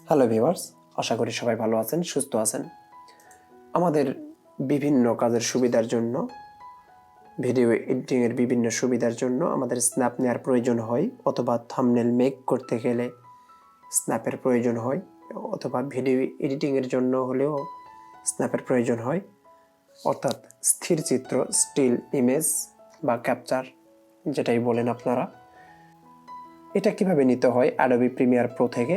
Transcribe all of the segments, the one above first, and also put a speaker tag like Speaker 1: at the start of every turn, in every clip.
Speaker 1: Hello viewers, আশা করি সবাই ভালো আছেন, সুস্থ আছেন। আমাদের বিভিন্ন কাজের সুবিধার জন্য, ভিডিও এডিটিংয়ের বিভিন্ন সুবিধার জন্য আমাদের স্ন্যাপ নেওয়ার প্রয়োজন হয়, অথবা থাম্বনেল মেক করতে গেলে স্ন্যাপের প্রয়োজন হয়, অথবা ভিডিও এডিটিংয়ের জন্য হলেও স্ন্যাপের প্রয়োজন হয়, অর্থাৎ স্থির চিত্র, স্টিল ইমেজ বা ক্যাপচার যেটাই বলেন আপনারা। এটা কিভাবে নিতে হয় অ্যাডোবি প্রিমিয়ার প্রো থেকে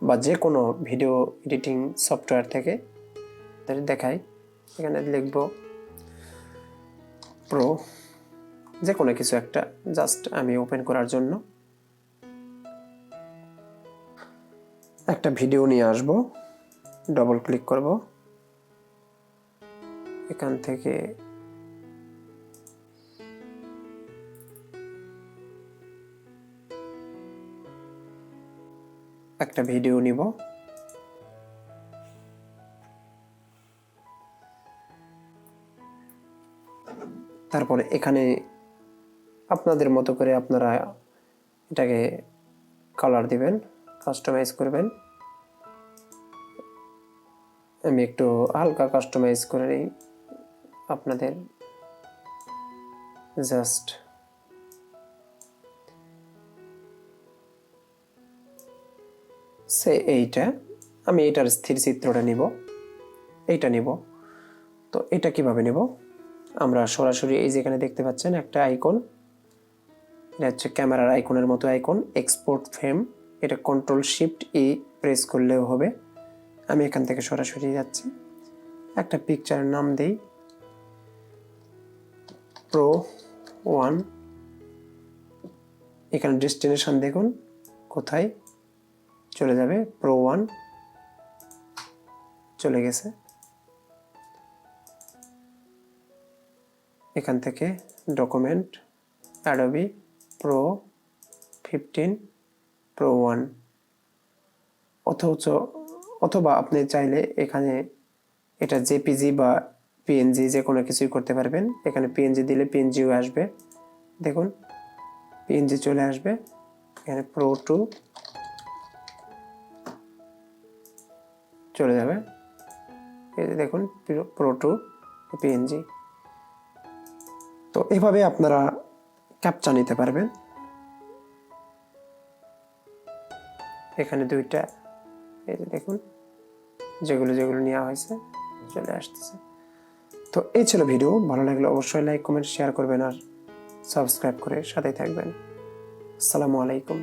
Speaker 1: বা যে কোনো ভিডিও এডিটিং সফটওয়্যার থেকে দেখাই। এখানে লিখব প্রো, যে কোনো কিছু একটা, জাস্ট আমি ওপেন করার জন্য একটা ভিডিও নিয়ে আসব, ডবল ক্লিক করব, এখান থেকে একটা ভিডিও নিব, তারপরে এখানে আপনাদের মতো করে আপনারা এটাকে কালার দিবেন, কাস্টমাইজ করবেন। আমি একটু হালকা কাস্টমাইজ করে নিই আপনাদের, জাস্ট এইটা আমি এটার স্থির চিত্রটা নিব, এইটা নিব। তো এটা কিভাবে নেব, আমরা সরাসরি এই যেখানে দেখতে পাচ্ছেন একটা আইকন, এটা হচ্ছে ক্যামেরার আইকনের মতো আইকন, এক্সপোর্ট ফ্রেম। এটা Ctrl+Shift+E প্রেস করলেও হবে। আমি এখান থেকে সরাসরি যাচ্ছি, একটা পিকচারের নাম দেই Pro 1। এখানে ডেস্টিনেশন দেখুন কোথায় চলে যাবে, Pro 1 চলে গেছে। এখান থেকে ডকুমেন্ট Adobe Pro 15 Pro 1, অথবা আপনি চাইলে এখানে এটা জেপিজি বা পিএনজি যে কোনো কিছুই করতে পারবেন। এখানে পিএনজি দিলে পিএনজিও আসবে, দেখুন পিএনজি চলে আসবে। এখানে Pro 2 চলে যাবে, এই যে দেখুন Pro 2 পিএনজি। তো এভাবে আপনারা ক্যাপচা নিতে পারবেন। এখানে দুইটা, এই যে দেখুন যেগুলো নেওয়া হয়েছে চলে আসতেছে। তো এই ছিল ভিডিও। ভালো লাগলে অবশ্যই লাইক, কমেন্ট, শেয়ার করবেন আর সাবস্ক্রাইব করে সাথেই থাকবেন। আসসালামু আলাইকুম।